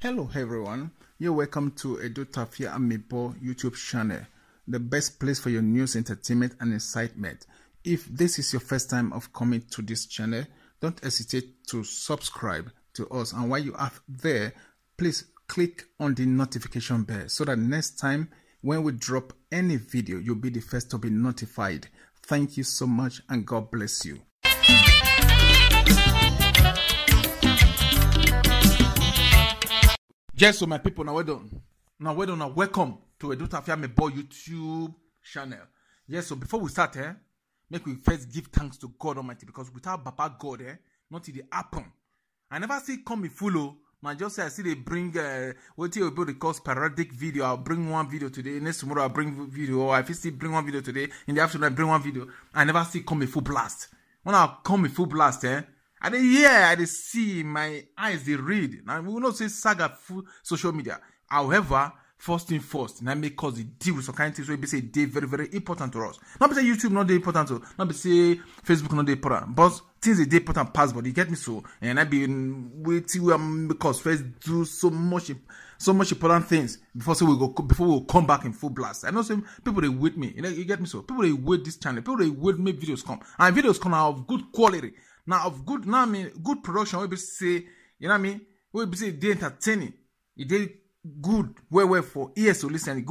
Hello everyone, you're welcome to Edotafia Amibo YouTube channel, the best place for your news, entertainment and excitement. If this is your first time of coming to this channel, don't hesitate to subscribe to us, and while you are there, please click on the notification bell so that next time when we drop any video, you'll be the first to be notified. Thank you so much and God bless you. Yes, so my people, now welcome to Edotafia Amibo YouTube channel. Yes, so before we start, make we first give thanks to God Almighty, because without Baba God, nothing will happen. I never see come be full. I just say I see they bring what you able to call sporadic video. I'll bring one video today. Next tomorrow I'll bring video. Or if I still bring one video today, in the afternoon I bring one video. I never see come a full blast. When I come a full blast, I dey hear, I dey see, my eyes they read. Now we will not say saga full social media. However, first thing first, now make us deal with some kind of things where we say they very, very important to us. Not be say YouTube not they important to, not be say Facebook not they important, but things they important pass, but you get me so. And I be waiting because first do so much important things before we come back in full blast. I know some people they wait me, you get me so. People they wait this channel, people they wait make videos come, and videos come out of good quality. Now of good, now I mean good production. We be say, you know what I mean. We be say they entertaining, it they good well for ears to listen,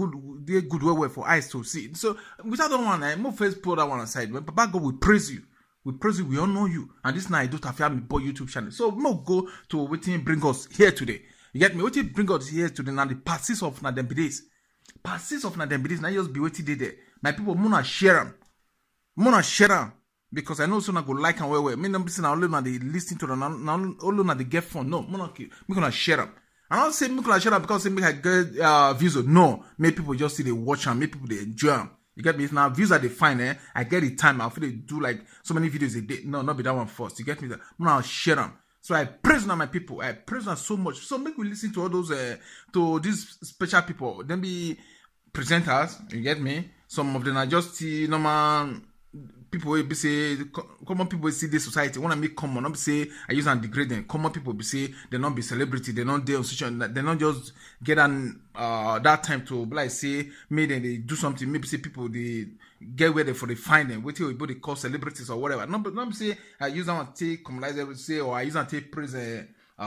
they good well for eyes to see. So without that one, more first put that one aside. When Papa God, we praise you, we all know you, and this night Edotafia Amibo YouTube channel. So more go to what bring us here today. You get me? What bring us here today? Now the passes of Nadembides, now just be waiting there. My people, muna share them. Because I know soon I go like and well. Me number say only na they listen to the only na they get phone. No, me gonna share them. I don't say me gonna share them because say make I get views. No, make people just see they watch them, make people they enjoy them. You get me? If now views are they fine, I get the time. I feel they do like so many videos a day. No, not be that one first. You get me? I'm gonna share them. So I praise now my people. I praise them so much. So make we listen to all those to these special people. Then be presenters. You get me? Some of them are just normal people will be say common people see this society want to make common, not be say I use and degrade them. Common people be say they not be celebrity, they not there on social, they not just get an that time to like say maybe they do something, maybe say people they get where they for they find them, wait till they call celebrities or whatever. Not be say I use them and take communalize say, or I use and take praise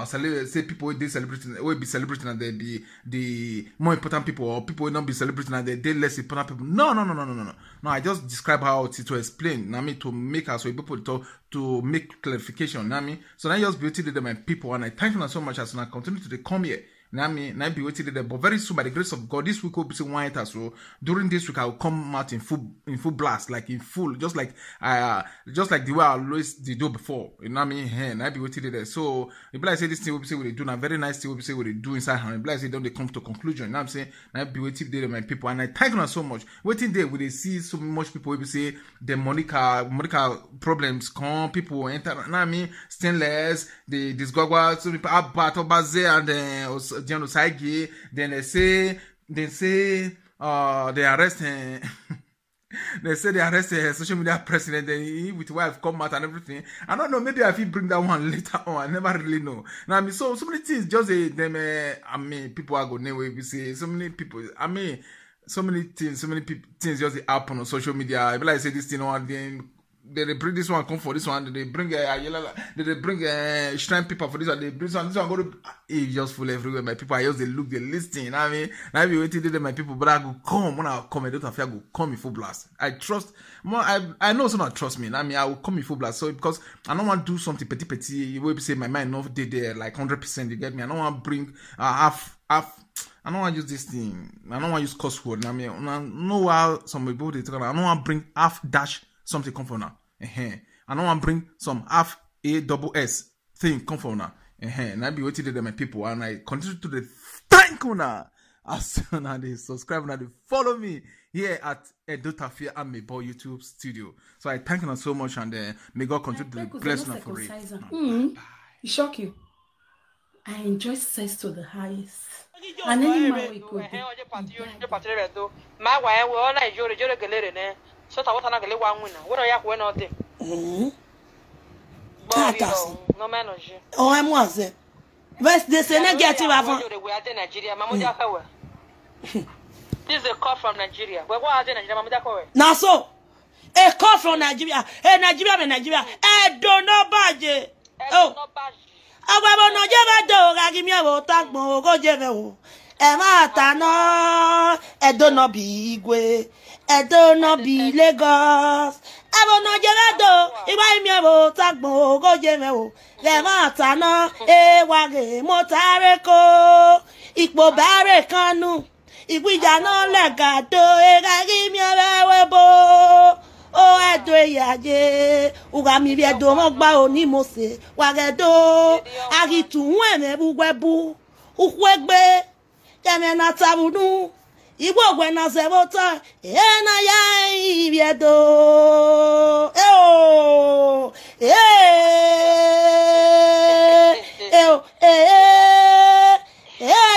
say people they celebrating will be celebrating and they be the more important people, or people will not be celebrating and they less important people. No. I just describe how to explain. I mean to make us so people to make clarification. I mean so now just be waiting to my people, and I thank you so much as I continue to come here. Now be waiting there, but very soon by the grace of God, this week will be saying one or so. During this week, I will come out in full blast, like in full, just like the way I always did do before. You know what I mean? And I be waiting there. So if I say this thing will be say what they do, now very nice thing will be say what they do inside hand. If I say don't they come to conclusion. You know what I'm saying? I be waiting there, my people, and I thank you so much. Waiting there, will they see so much people will be say the Monica problems come, people enter. You know what I mean? Stainless, the disgogwa, so people are battle baze and genocide. Then they say they arrest they say they arrest social media president, then he with wife come out and everything. I don't know, maybe I will bring that one later on. I never really know. Now I mean so many things just them I mean people are going anyway. We say so many people, I mean so many things things just happen on social media. I like say this thing one then they bring this one come for this one, they bring shrine paper for this one, they bring this one go to it just full everywhere. My people, I just they look, they listening. I mean, now I be waiting to my people, but I go come when I come. Edotafia go come in full blast. I trust more. I know someone trust me. I mean, I will come in full blast. So because I don't want to do something petty. You will say my mind not did there like 100%. You get me? I don't want to bring half. I don't want to use this thing. I don't want to use cuss word. I mean, I know how some people they talk about. I don't want to bring half dash something come from now. I don't want to bring some half ASS thing come from now. And I be waiting to my people, and I continue to the thank you now. As soon as they subscribe and they follow me here at Edotafia Amibo YouTube studio. So I thank you so much, and may God continue to bless you for it. It shock you. I enjoy sex to the highest. And any man we could so ta wata na gele wa nwuna wo ya ko na ode no man no je oh I'm was But they say not get you Nigeria. This is a call from Nigeria. What are they Nigeria? Now so a call from Nigeria. Hey Nigeria. Don't know budget. Oh. Awa no jeva do gagi mi awo takbo go jeve o. E ma ta no e do no bi Igwe. E do no bi Lagos. Awa no jeva do iwa mi awo takbo go jeve o. Le ma ta no e wage motare ko. Ipo bare kanu. Igwija no lega do e gagi mi awe bo. O edo yaje ugami bi edo mo gba oni mose wagedo agitu nweme bugwebu ukwegbe keme na tabunu igbo gwe na sebota na ya bi edo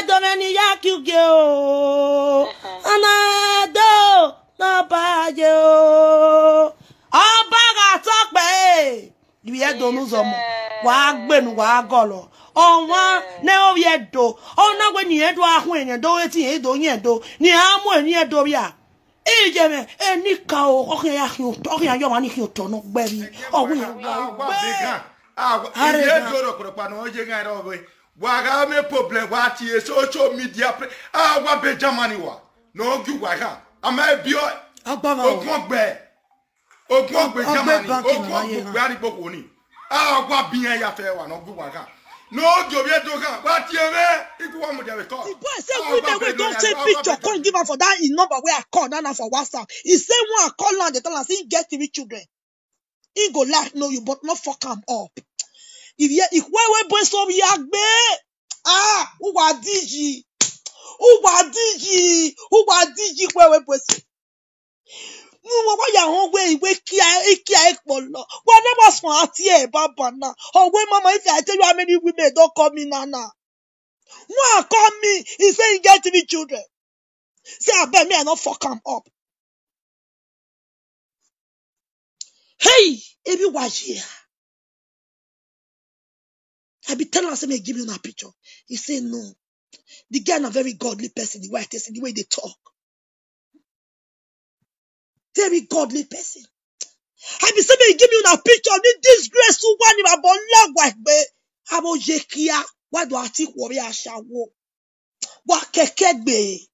do meni yakuge o anado no baje o obaga tokpe ibi edo nuzo mo wa gbenu wa golo onwa ne o yedo ona gwe ni edo ahun eyan do eti edo yen do ni amu eni edo bia ijeme eni ka o okin ya hin okin ya yo ma ni hin to no gbebi ogun ya ide do ro kro pa no je gan ro we wa ga me problem wa ti social media wa be Germany wa no gi wa ga ama bi o ogun gbe Germany ogun gbe ari gboko ni wa biyan ya fe wa no gi wa ga no gi be do kan wa ti ere iku wa mo de call the boy say we don't take picture come give am for that in number where I call na for WhatsApp. He say one I call land they tell am say he get 3 children. He go like know you but not fuck am up. If we boy so we agbe who wa diji we boy wa ya won we iwe kia ekpolo wa never swan ati e baba na we mama if I tell you how many women don't call me nana one call me he say he get 3 children say I bet me I not fuck am up. Hey every watch here I be telling him, give you a picture. He say no. The guy is a very godly person, the way I tell the way they talk. Very godly person. I be saying, give you a picture of the disgrace to one in about long wife, but about Jekia. Why do I think warrior shall walk? What kekebe?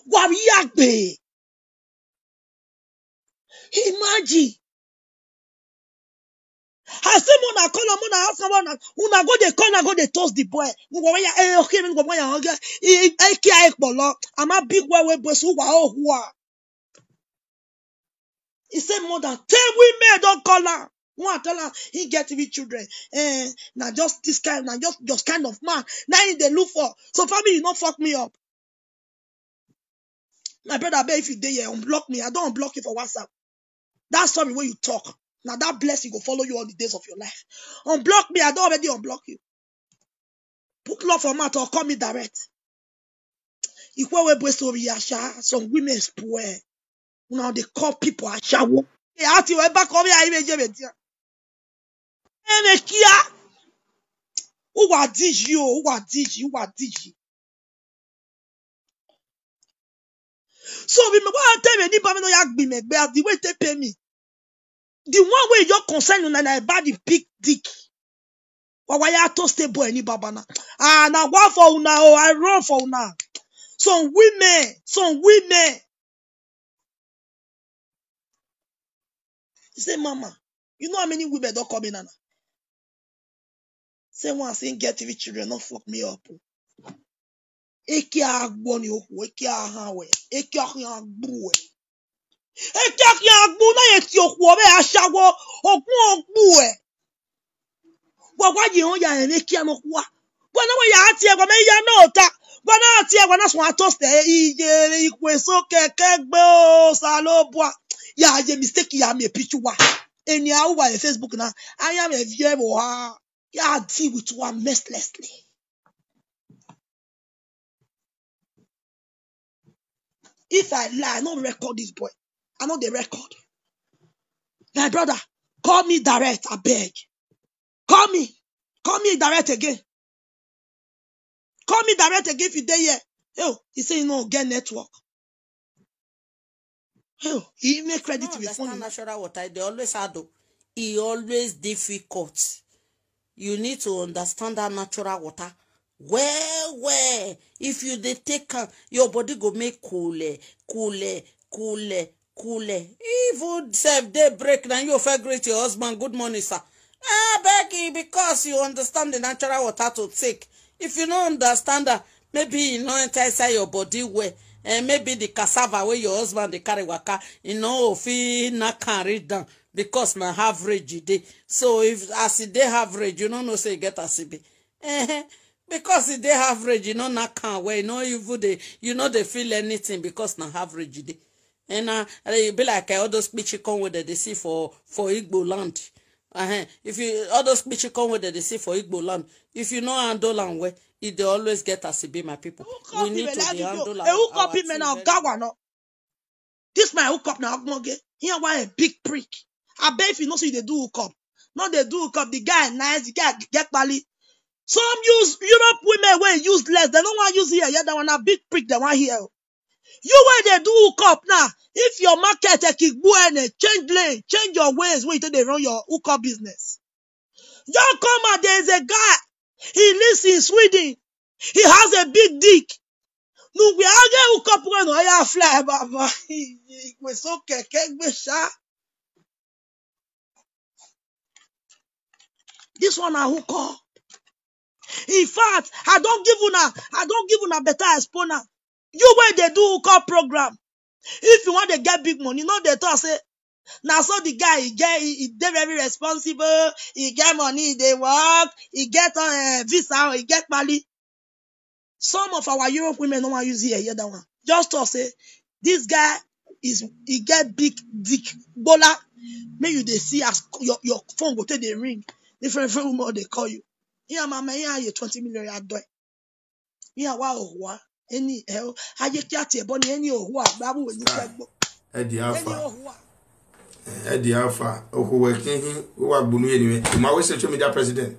Warrior be. Imagine. I say mona call mona ask someone una go dey call na go dey toast the boy. Ngwa okay me ngwa ya oga. Ki a ekpolo. Ama big boy we boss who wa who. He said more than 10 women don't call her. One tell her he get 3 children. Now just this kind, now just kind of man. Now he they look for. So family, you not fuck me up. My brother, I bet if you dey here, unblock me. I don't unblock you for WhatsApp. That's something when you talk. Now that blessing will follow you all the days of your life. Unblock me, I don't already unblock you. Put love for matter or call me direct. If some women is poor. Now they call people a shower. They have to back over here. Who are these you? Who are these you? Who are these you? So we me want tell me anybody no yak be me the way they pay me. The one way you're concerned when I buy the big dick. Why you to stay boy any babana? Now what for una? Oh, I run for una. Some women. He say, Mama, you know how many women don't come in, Nana? Say one saying get 3 children, not fuck me up. Eki agboni oku, eki ahanwe, eki ahangbuwe. Eki agbu na yeti oku obe ashawo, oku ogbuwe. Wagwa yi on ya eki anokuwa. Gwana wa ya ati e gwa me ya no ta. Gwana ati e gwana swan toast ije ikwe so keke gbe o salobwa. Ya je mistake ya me pichuwa. Eni a uwa e Facebook na. I am a viewer ha. Ya deal with one mercilessly. If I lie, I don't record this boy. I know the record. My brother, call me direct, I beg. Call me direct again. Call me direct again if you dey here. Yo, he say you know get network. Yo, he make credit to his phone. Natural water, they always hard. It always difficult. You need to understand that natural water. Well, if you dey take your body go make cool. Even self day break, then you feel great your husband. Good morning, sir. Becky, because you understand the natural water to take. If you don't understand that, maybe you know enter inside your body where, and maybe the cassava where your husband they carry waka, you know, if he not carry down because my average day. So if as it they average, you don't know say you get a CB. Because if they average, you know not can where you know you know they feel anything because na average day. And you be like all those speech come with they see for Igbo land. If you all those speech come with they see for Igbo land, if you know handle and where it they always get as be my people. We need to be handle our hook up him now gawa no. This my hook up now Ogmoge. Here why a big prick. I bet if you know see they do hook up. No they do hook up. The guy nice, the guy get bali. Some use Europe women where useless. They don't want use here. Yeah, they want a big prick. They want here. You where they do hook up now. If your market change lane, change your ways where they run your hook up business. Y'all come out, there's a guy. He lives in Sweden. He has a big dick. No, we are get hook up when I fly, baba. We're so keke. This one a hook up. In fact, I don't give una better exponent. You where they do hook up program. If you want to get big money, no they talk say now so the guy he very responsible, he get money, they work, he get visa, he get Mali. Some of our Europe women don't want to use here that one. Just to say this guy he get big dick bola. Maybe they see as your phone go take the ring. Different women they call you. Yeah, mama, yeah, you 20 million you do. Yeah, wow. Any hell, I just got a bonny any or what, Babu, when you said, Eddie Alpha, who working who are Bunu anyway. My social media president,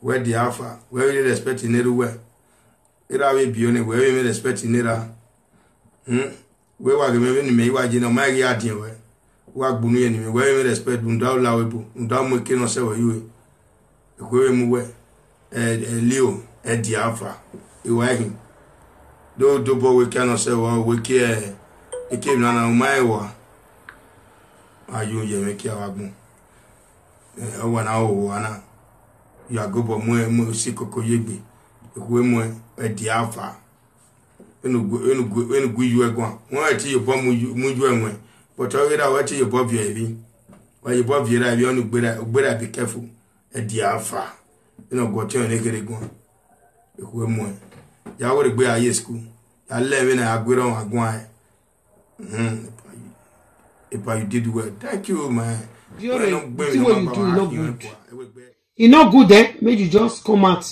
where the Alpha, where we respect in everywhere. It are be on where we respect in it. Where were the me, why you know my yard, where Bunu anyway, where we respect Bundao Lawabu, Undam Mukino say you. Where we move, Leo, Eddie Alpha, you were him. Do double we cannot say well we care it came na my wa ayu ye make ya wagun wana o wana ya go bo mu sikoko yegbe ewe mu e di afa enu gu yu egun won ati yo bo mu ju enwe but o ra wa ti yo bo bi ebi wa yo bo bi ra bi onu gbera be careful e di afa enu go ti o ne gere gun ewe mu ya wo gbe aye school ya lewe na agwero agwan if you did well thank you man you no good make you just come out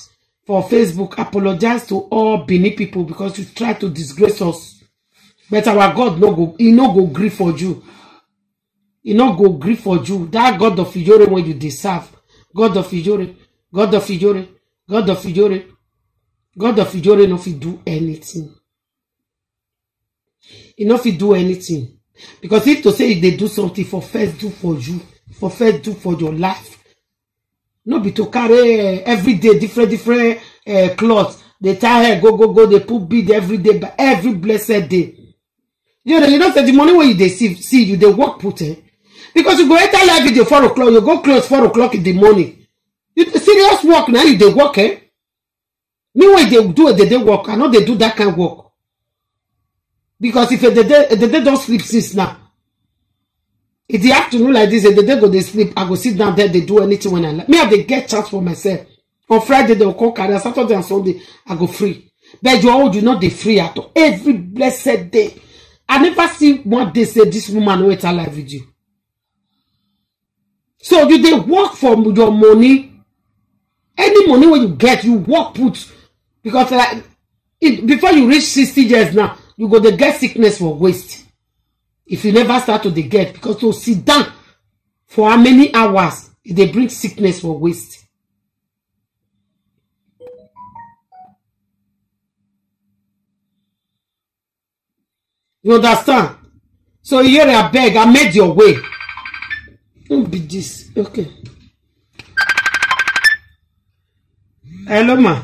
for Facebook apologize to all Benin people because you try to disgrace us but our God no go grieve for you. He no go grieve for you. That God of Ijore when you deserve God of Ijore no fit do anything. He no fit do anything. Because if to say they do something for first do for you, for first do for your life. No be to carry every day different clothes. They tie hair, go, they put bead every day, but every blessed day. You know say the money when you see you, they work put because you go enter live video 4 o'clock, you go close 4 o'clock in the morning. You serious work now, you they work, Meanwhile, they do they work. I know they do that kind of work. Because if they don't sleep since now, if the afternoon like this, if they go they sleep, I go sit down there, they do anything when I like. Me, I they get chance for myself. On Friday, they will call carrier, Saturday and Sunday, I go free. But you all do not they free at all. Every blessed day. I never see one day say this woman wait alive with you. So you they work for your money. Any money when you get, you work put. Because before you reach 60 years now, you go to get sickness for waste. If you never start to the get, because to sit down for how many hours, they bring sickness for waste. You understand? So here I beg, I made your way. Don't be this. Okay. Hello, ma.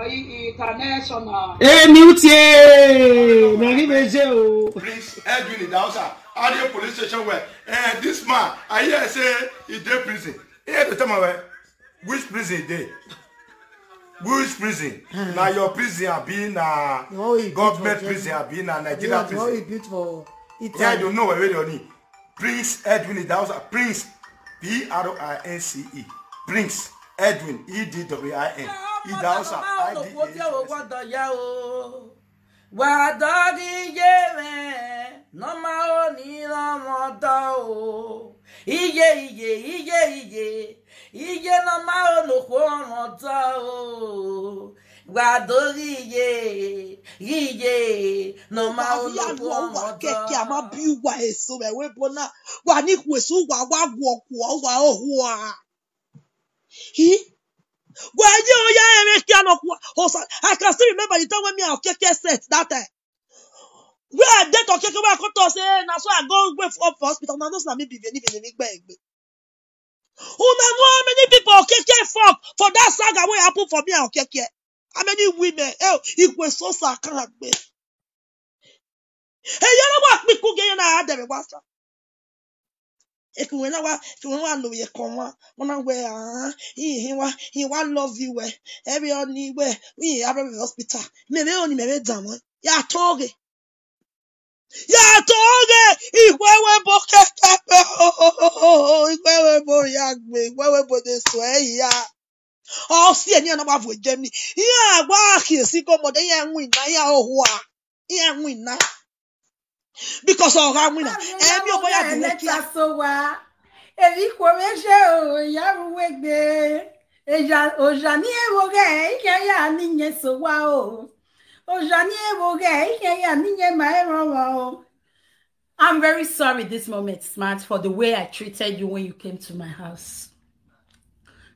International. Hey, Mutier! Please, Edwin in the house. Audio police station where this man, I hear say he did prison. Here the time where which prison they? Which prison? Now your prison have been government prison have been Nigeria prison. Yeah, I don't know where you need. Prince Edwin in the house. Prince P-R-I-N-C-E. Prince Edwin E-D-W-I-N. In the house. Wadagi yeme no mao ni no moto ije no mao no ko moto wadagi ije no mao no ko moto keke ama biwa eso we bona wa ni kwesu wa wo wa ohua I can still remember the time when me and Keke set that time. Where I did to Keke, where I come to say, now so I go wait up for hospital. Now those na me be any beg. Who know how many people Keke fuck for that saga what happened for me and Keke? How many women? It was so sad can't be. Hey, you know what? Me could get na had them wasa. If you want to be a comma, one way, he love you where every only where we have a hospital. Maybe only maybe done. Ya toge. If we boke if we yagbe, we both sway ya. Oh, see any number of Germany. Yeah, walk here, see come on, ya win, ya oh, ya win na. Because of our winner, every boy had to so wa. Evi kwemeshe o ya ruwegbe. Eja ojani ewoge ya ninye so wa o. Ojani ewoge ya ninye maero wa o. I'm very sorry this moment, Smart, for the way I treated you when you came to my house.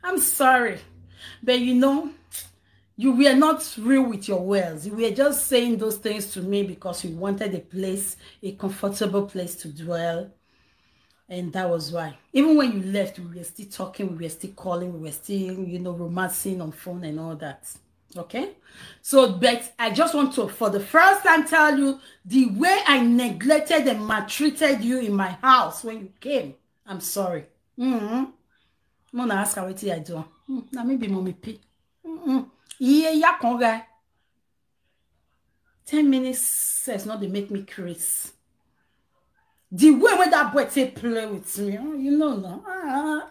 I'm sorry. But you know, you were not real with your words. You were just saying those things to me because you wanted a place, a comfortable place to dwell. And that was why. Even when you left, we were still talking, we were still calling, we were still, romancing on phone and all that. Okay? So, but I just want to, for the first time, tell you the way I neglected and maltreated you in my house when you came. I'm sorry. I'm going to ask her what I do. Now, maybe mommy pay. Yeah, conga. 10 minutes says not they make me crazy. The way when that boy say play with me, you know now.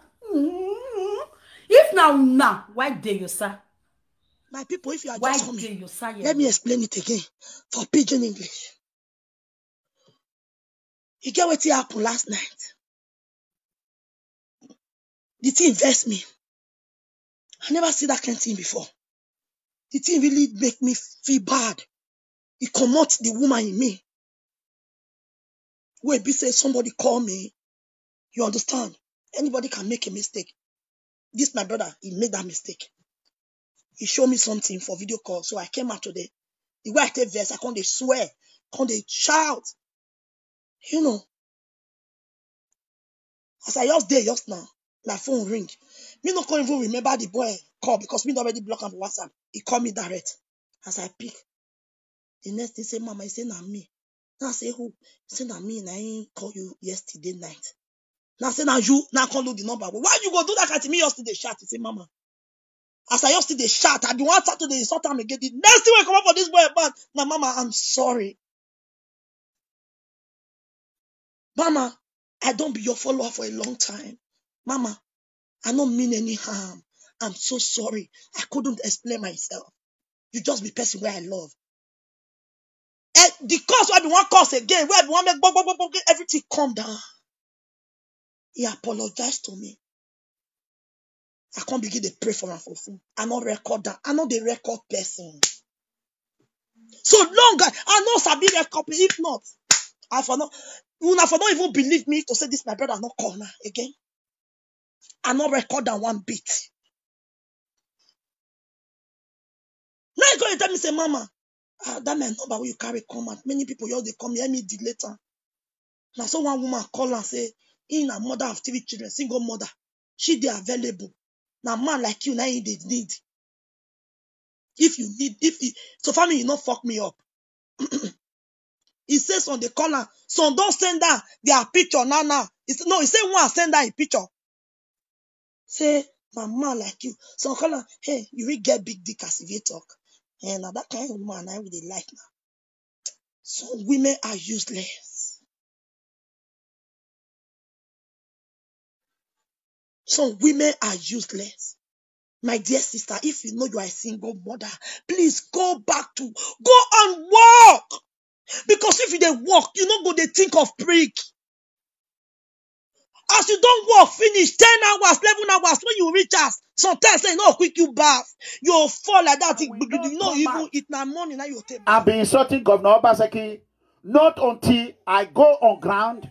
If now, why dare you, sir? My people, if you are why just coming, you, sir, let me explain it again for pidgin English. You get what happened last night? The thing invest me. I never see that kind of thing before. The thing really make me feel bad. It commodity the woman in me. Where be say somebody call me, you understand? Anybody can make a mistake. This my brother, he made that mistake. He showed me something for video call, so I came out today. The way I take verse, I can't swear, can't shout. You know. As I just now, my phone ring. Me not can't even remember the boy call because me already blocked him for WhatsApp. He called me direct. As I pick, the next thing say, Mama, he say na me. Now I say who? He say na me and I ain't call you yesterday night. Now I say na you. Now I can't look the number. Why you go do that at me yesterday? Shout. He say, Mama. As I yesterday shout, I be one Saturday insult him again. The next thing I come up for this boy man. Now, Mama, I'm sorry. Mama, I don't be your follower for a long time. Mama, I don't mean any harm. I'm so sorry. I couldn't explain myself. You just be person where I love. And the cause where I be one cause again, where I be one make everything calm down. He apologized to me. I can't begin to pray for him for food. I not record that. I not the record person. So long I know Sabi record. If not, I for not. You not even believe me to say this my brother not call now again. I not record that one bit. Now you go and tell me, say, Mama, that my number where you carry come out. Many people just they come hear me the later. Now so one woman call and say, in a mother of 3 children, single mother, she they available. Now man like you, now you they need. So family, you not fuck me up. He says on the corner, son, don't send that their picture now. He said one send that a picture. Say, my man like you. So call her, hey, you will get big dick as if you talk. And now that kind of man I really like now. Some women are useless. Some women are useless. My dear sister, if you know you are a single mother, please go and work. Because if you don't work, you don't go to think of prick. As you don't work, finish 10 hours, 11 hours, when you reach us, sometimes say, no, quick you bath. You'll fall like that. You know, even eat my money, now you'll take bath. I've been insulting Governor Obaseki not until I go on ground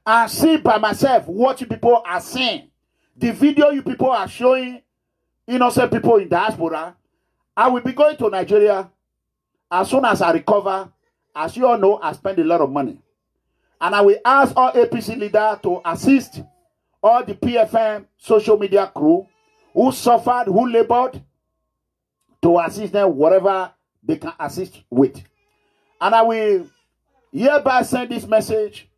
and see by myself what you people are saying. The video you people are showing innocent people in diaspora. I will be going to Nigeria as soon as I recover. As you all know, I spend a lot of money. And I will ask all APC leaders to assist all the PFM social media crew who suffered, who labored, to assist them whatever they can assist with. And I will hereby send this message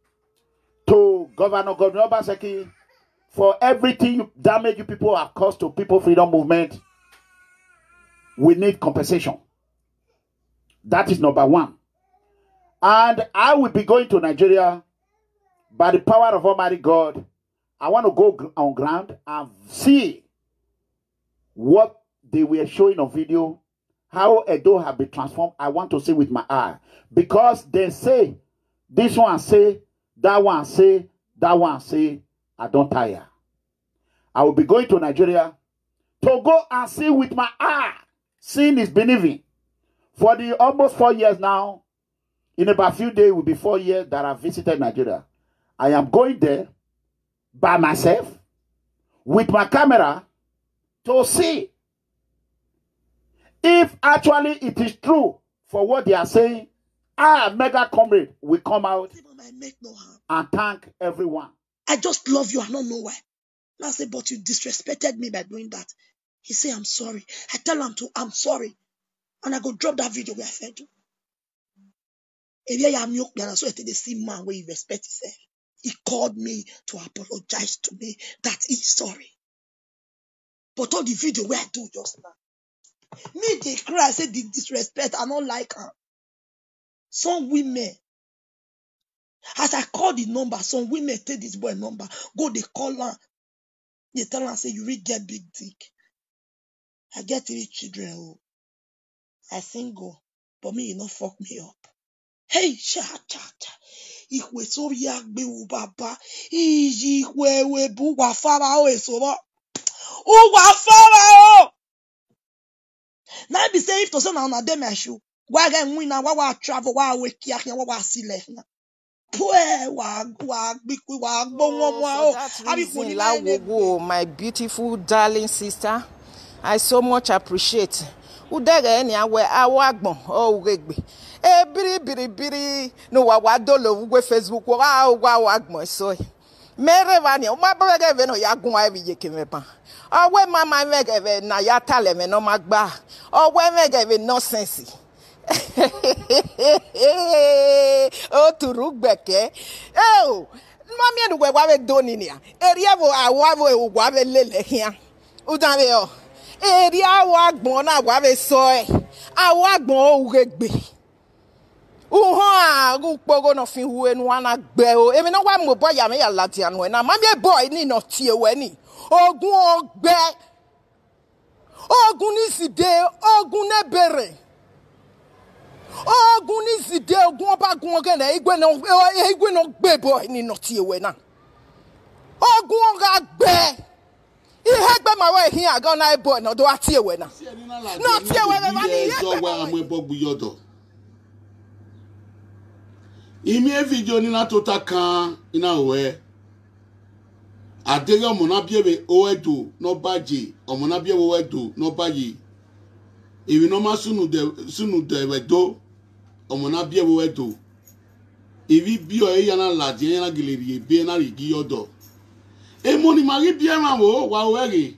to Governor Obaseki for everything damage you people have caused to People Freedom Movement. We need compensation. That is number one. And I will be going to Nigeria by the power of Almighty God. I want to go on ground and see what they were showing on video, how Edo have been transformed. I want to see with my eye. Because they say, this one say, that one say, that one say, I don't tire. I will be going to Nigeria to go and see with my eye. Seeing is believing. For the almost 4 years now, in about a few days, it will be 4 years that I visited Nigeria. I am going there by myself with my camera to see if actually it is true for what they are saying. Mega Comrade will come out and thank everyone. I just love you. I don't know why. And I say, but you disrespected me by doing that. He say, I'm sorry. I tell him I'm sorry. And I go drop that video where I fed you. If you are milk, so the same man where he respect himself. He called me to apologize to me that he's sorry. But all the video where I do just now, me they cry, I say the disrespect, I don't like her. Some women, as I call the number, some women take this boy number, go they call her, they tell her say you really get big dick. I get 3 children, oh. I single, but me you not fuck me up. Hey, cha. Ikwe so yagbe u baba. Ikwe we bu wa fara o esoba. O wa fara o. Now be say if to say na dem ashu. Wa ga win na wa travel wa we kia wa si left na. Pwe wa biku wa gbo o. My beautiful darling sister, I so much appreciate. Udere ni awe awagbon o regbe. Biri no wa dolo we Facebook wa agbon so. Mere vani o ma brege ve no ya gun wa bi je kemepa. Owe mama mege ve na ya tale me no magba. Owe mege ve nonsense. O turugbeke. O mami enu we wa we doni ni a. Eriavo awa we wa we lele hia. Udan we o. Eri awagbon na wa we so e. Awagbon o regbe. Pogo no fin hu enu ana gbe o emi no wa mo boy ya me ya lati anu na ma me boy ni no tie we ni ogun ogbe ogun ni side ogun ne bere ogun ni side ogun oba gun oge na igwe no gbe boy ni no tie we na ogun ga gbe ihe gbe ma we hin aga na boy no do atie we na no tie we ba ni ihe so wa amu ebogbu yodo. Imi video ni na tota kan ina we adere omo na biebe oedo no baje omo na biebe oedo no baye If no ma sunu de wedo omona bie wo wedo. If we be o yana ladi yana gileri be na rigi yodo. E money mari bie ma wo wa wege.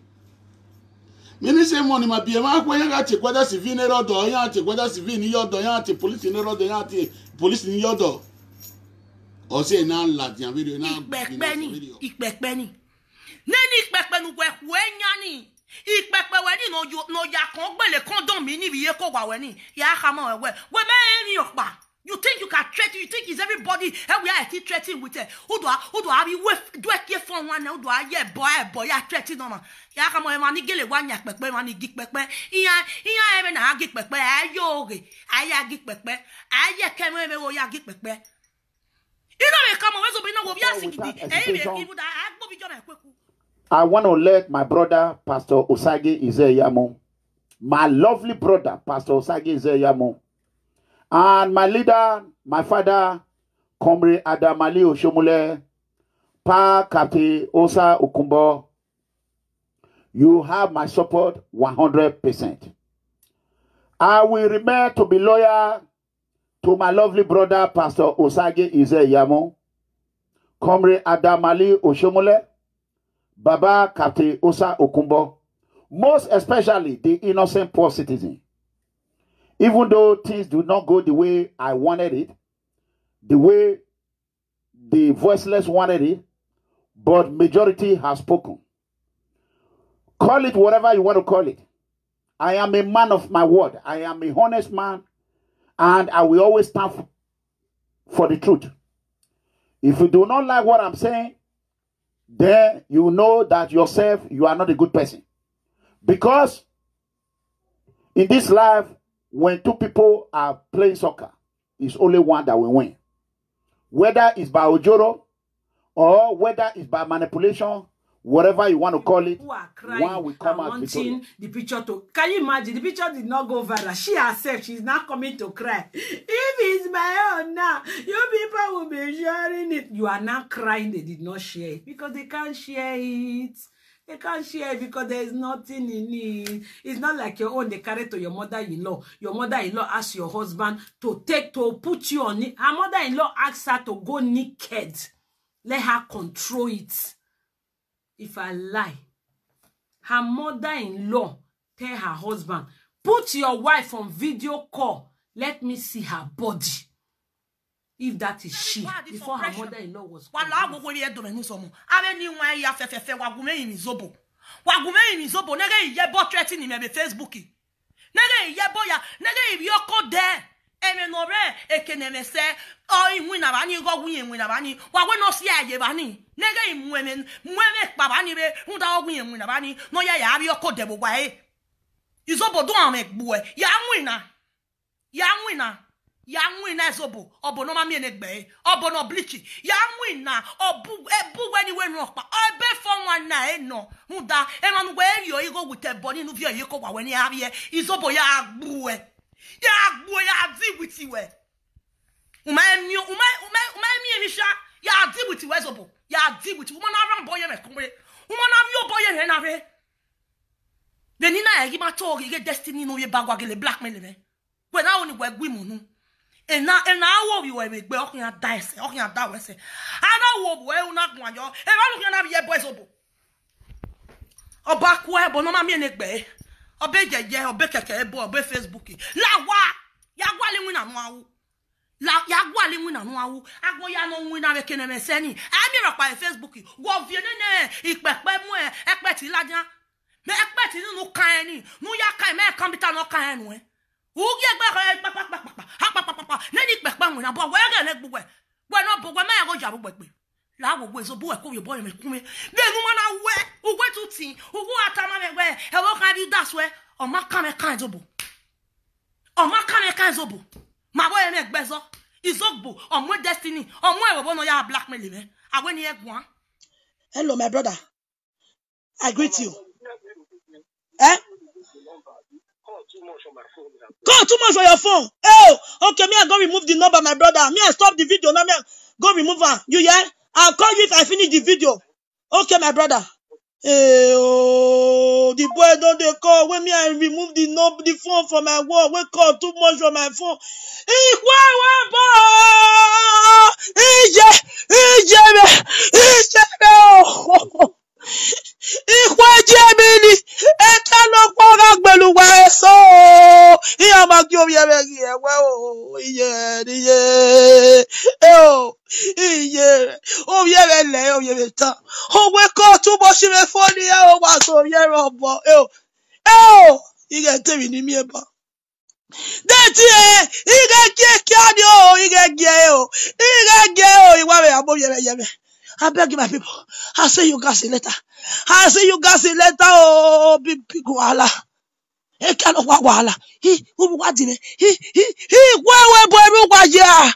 Many say money ma bie ma kwa yana te kwada civil ne rodo yana te kwada civil ni yodo yana te police ne rodo yana te police ni yodo. O say na ladi an video na ikpepe ni. Neni ikpepe nu we nyani. Ikpepe we ni no ya kan gbele condom mi ni biye ko wa we ni. Ya kama we me ni okpa. You think you can threaten? You think it's everybody? And we are keep threatening with it. Who do I be with? Do I care for one? Who do I boy? Ya threatening on. Ya come on, man. Gile one ya pepe, man. Gig pepe. Iya even a gig pepe. Ayoge. Aya gig pepe. Aya keme me wo ya gig pepe. You know me come on. Wezo be no go ya singidi. I want to let my brother Pastor Osage Izeyamo, my lovely brother Pastor Osage Izeyamo, and my leader, my father, Comrade Adamali Oshomule, Pa Kapti Osa Okumbo, you have my support 100%. I will remain to be loyal to my lovely brother, Pastor Osage Izeyamo, Comrade Adamali Oshomule, Baba Kapti Osa Okumbo, most especially the innocent poor citizen. Even though things do not go the way I wanted it, the way the voiceless wanted it, but majority has spoken. Call it whatever you want to call it. I am a man of my word. I am a honest man, and I will always stand for the truth. If you do not like what I'm saying, then you know that yourself, you are not a good person. Because in this life, when two people are playing soccer, it's only one that will win. Whether it's by ojoro or whether it's by manipulation, whatever you want to call it, one will come out victorious. The picture to, can you imagine? The picture did not go viral. She herself, she's not coming to cry. If it's my own now, you people will be sharing it. You are not crying. They did not share it because they can't share it. They can't share it because there's nothing in it. It's not like your own. They carry to your mother-in-law. Your mother-in-law asks your husband to put you on it. Her mother-in-law asks her to go naked. Let her control it. If I lie, her mother-in-law tell her husband, put your wife on video call. Let me see her body. If that is she, before her mother-in-law was Yang win as obo no mami enegbe obo no bleachy yang win na obu anywhere no pa obe for one na no muda e manu we yo go with a body no via yeko wa when ya here izobo ya agbu ya di with you umami emisha ya di with you zobo ya di with woman around boy me kumwe woman am yo boy he na re the nina e gi ma to ge destiny no ye bagwa ge le blackmail me when I only work women. And now we were with Belkian dice, Okian Dawes. I know what we're not one, and I don't have your boys obo. Or back where Bonoma Minek Bay, or Bega, or Becca, or Be Facebooki. La wa, Yagwali win a mau. La Yagwali win a mau. Agoyano win a can and sending. I'm here by Facebooki. Go Vienna, Ekbekwe, Ekbeti Ladia. Me Ekbeti no kind, no Yakai, me come to no kind way. Who get back? Nani back when I bought where I let boy. When I bought my own job with me. Lago was a boy, call your boy, make me. Then woman I wear, who went to see, who go at time where, how can you that's where, or my camera kinds of book. Or my camera kinds of book. My boy make bezel, is ogbo, or more destiny, or more one of your blackmailing. I went here one. Hello, my brother. I greet you. Eh? Call too much on your phone. Oh, okay, me I go remove the number, my brother. Me I stop the video. Now me I go remove her. You yeah? I'll call you if I finish the video. Okay, my brother. Oh, the the boy don't they call. When me I remove the phone from my wall. We call too much from my phone. Ikwe etalo kwara gbeluwa eso iya ma ki obi ebe gi ewe o iye obi ebe le obi ebe ta o we ko tubo si me phone ya o wa so ye robo ige temi ni mi eba deti ige iwa be abo yebe I beg my people. I say you guys later. Oh, big wala. E kalo wala. Ubu wadine. Wewe boy waja.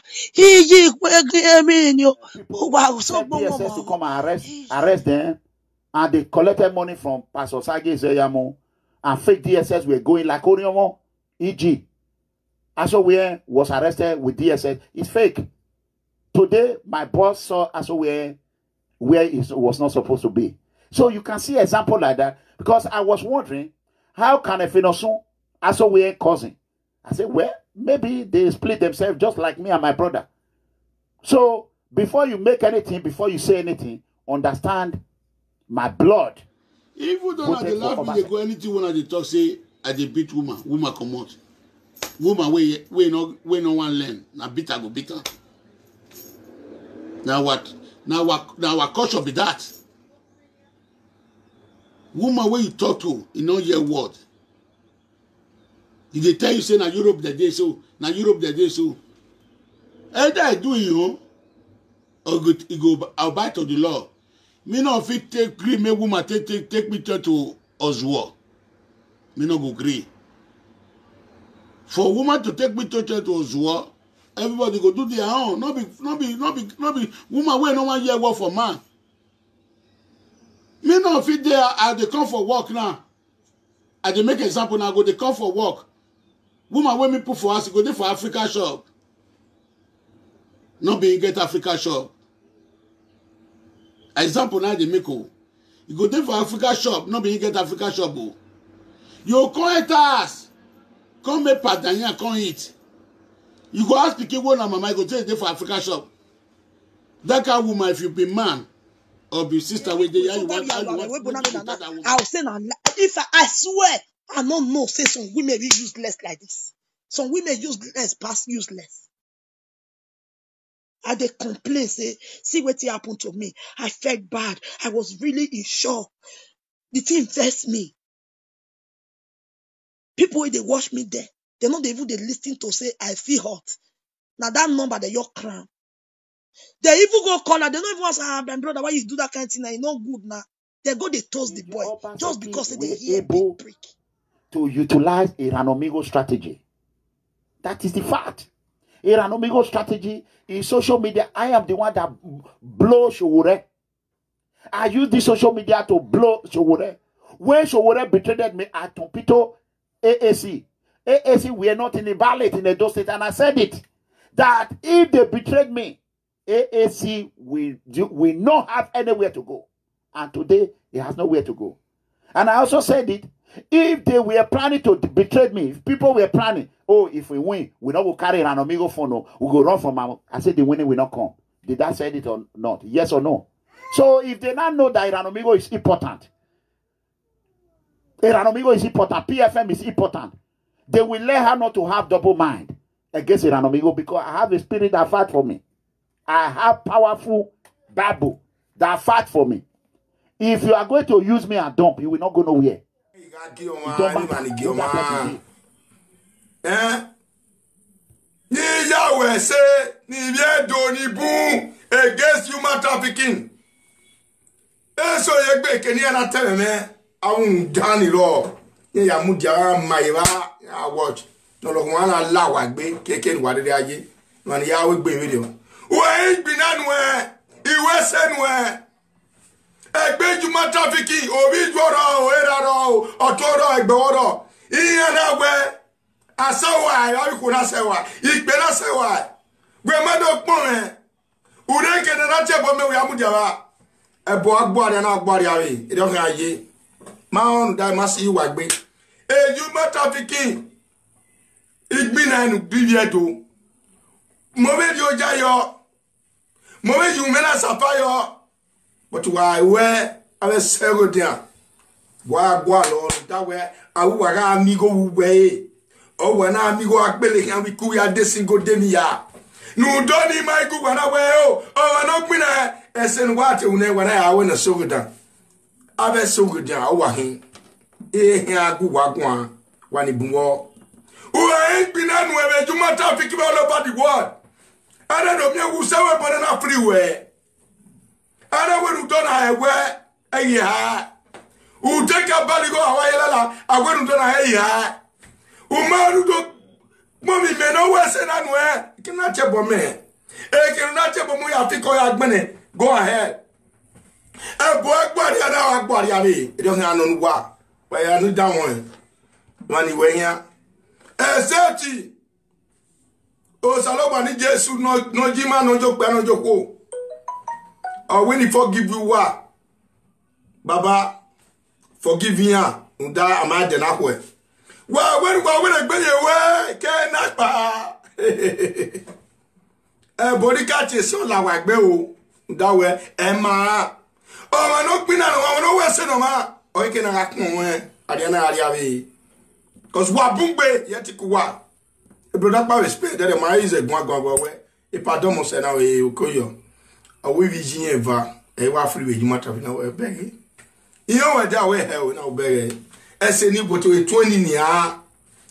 DSS to come and arrest them, and they collected money from Pastor Sage Zeyamo, and fake DSS were going like Oriomo, e.g. Asowere was arrested with DSS. It's fake. Today, my boss saw Asowere where it was not supposed to be. So you can see an example like that. Because I was wondering, how can a Finosun Asowere cousin? I said, well, maybe they split themselves just like me and my brother. So before you make anything, before you say anything, understand my blood. Even though at the last they go anything when they talk, say I dey beat woman come out. Woman we no one learn. Now beat her go beat her. Now what? Now our culture be that. Woman where you talk to, you know your word. If they tell you say na Europe the day so, na Europe the day so. Either I do you or go abide to the law. Me no fit take gree me woman take me to Oswald. Me no go gree. For woman to take me to Oswald, everybody go do their own. Not be woman where no one hear word for man. Me no fit there. I dey come for work now. I dey make example now. Go dey come for work. Woman when me put for us, go there for Africa shop. Not being get Africa shop. Example now they make you go there for Africa shop. Not being get Africa shop. You come eat us. Come make padanya. Come eat. You go ask people one and mama. You go tell them for Africa shop. That kind of woman, if you be man or be sister with the I'll say now. If I swear, I don't know. Say some women be useless like this. Some women useless past useless. I they complain, say, see what happened to me. I felt bad. I was really in shock. The thing vexed me. People when they watch me there, they know they even they listen to say I feel hot. Now that number they your crown. They even go call her. They don't even ask my brother why you do that kind of thing. Now you not good now. They go they toast the boy just because they hear big break. To utilize a Ranomigo strategy. That is the fact. A Ranomigo strategy in social media. I am the one that blow Showore. I use the social media to blow Showore. When Showore betrayed me at Tompito AAC. AAC, we are not in the ballot in Edo State, and I said it. That if they betrayed me, AAC will not have anywhere to go. And today, it has nowhere to go. And I also said it. If they were planning to betray me, if people were planning, oh, if we win, we not go carry an Amigo phone, no, we go run from our. I said the winning will not come. Did I say it or not? Yes or no? So if they not know that Iranomigo is important, Iranomigo is important, PFM is important, they will let her not to have double mind against Iranomigo because I have a spirit that fight for me. I have powerful Bible that fight for me. If you are going to use me and dump, you will not go nowhere. Ni Yahweh say ni viedo ni boom against human trafficking. So you be keni ana tell me awun dani lo. Ni ya mu dia maiwa ya watch. No lo wan la wa gbe keke ni wa de aye. No ni Yahweh gbe mi de. We binanu iwe senwe. Egbe human trafficking obi joro eraro otoro egboro. Iyan na we asawa ya ko na sewa igbe na sewa gbe mado pon ure ke na che bo me we amudia wa ebo agbo are na agbo are awe e do kan aye ma on da ma si wa gbe ejuma trafficking igbina nu bibiedo mo be di oja yo mo be yu mena sapa yo but why we ave sego dia wa gwa lo da we awu wa ga amigo we o wa na amigo agbele kan bi ku ya desingo demi ya nu doni mai ku wa na we o no gbina esen wa te une wa na ya we na sogo da ave sogo dia o wa hin agu wa gwa wa ni bunwo o ain't been on where you might have to all over the world. I don't know who say we're born in freeway. I don't know who done highway. Yeah. Who take a body go away? I went to the yeah. Who man who don't mommy men always say that way. You cannot tell me. I cannot tell me. I think I have money. Go ahead. A boy, body, and our body. I mean, it doesn't know what. But I know that one. Money way here. Ezeti o saloba ni Jesu no jima no jokpa no joko or when he forgive you what baba forgive ya unda amade na kwe wa when egbeye we ke na pa body catch so la wa gbe o unda we e ma o ma no pina no we se no ma o ke na akun we ari na ari abi because what bumbe yet kuwa e brother pa respect that my is a gwa we e pardon mo se na we okoyo a we vision eva e wa free we juma na we beg iyo wa da we he na we beg e se ni boto e 20 ni a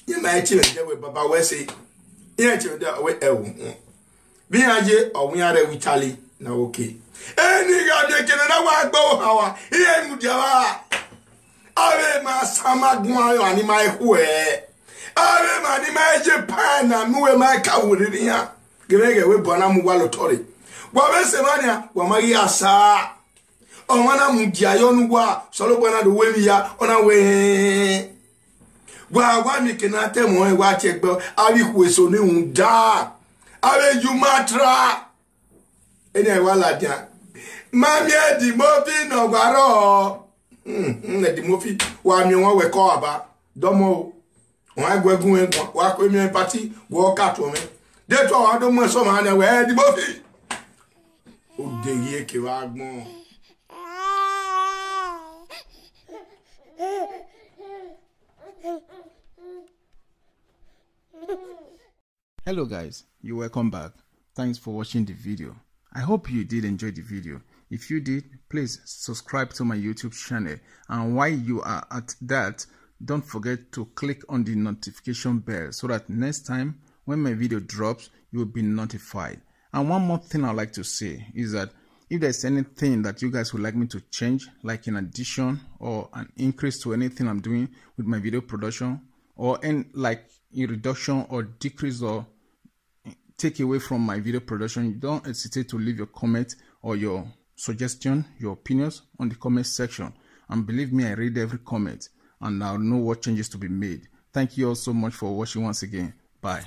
ye ma e chi we baba we say ye chi da we e wo bi aje o wi ara wi chali na okay eni ga de kene na wa gbo hawa iye mu dia wa ave ma sama gwa ani ma ehwe ave ma ni ma je pana nuwe ma ka wuri ya gerege we bona mu walo tori wa be se mania wa ma ya sa o mana mu dia yo nu wa solo bona do we mi ya ona we wa mi kena te mo wa chegbo ari ku so ni unda ave you matra ene wa la dia ma mi e di mo bi no gwaro the movie wa mi won we ko aba domo won agwegun en wa ko mi party wo ka to me de to wa do mo so ma na we the movie o de ye ke wa gbon Hello guys, you're welcome back. Thanks for watching the video. I hope you did enjoy the video. If you did, please subscribe to my YouTube channel, and while you are at that, don't forget to click on the notification bell so that next time when my video drops, you will be notified. And one more thing I'd like to say is that if there's anything that you guys would like me to change, like an addition or an increase to anything I'm doing with my video production, or like a reduction or decrease or take away from my video production, don't hesitate to leave your comment or your suggestion, your opinions on the comment section. And believe me, I read every comment and I'll know what changes to be made. Thank you all so much for watching once again. Bye.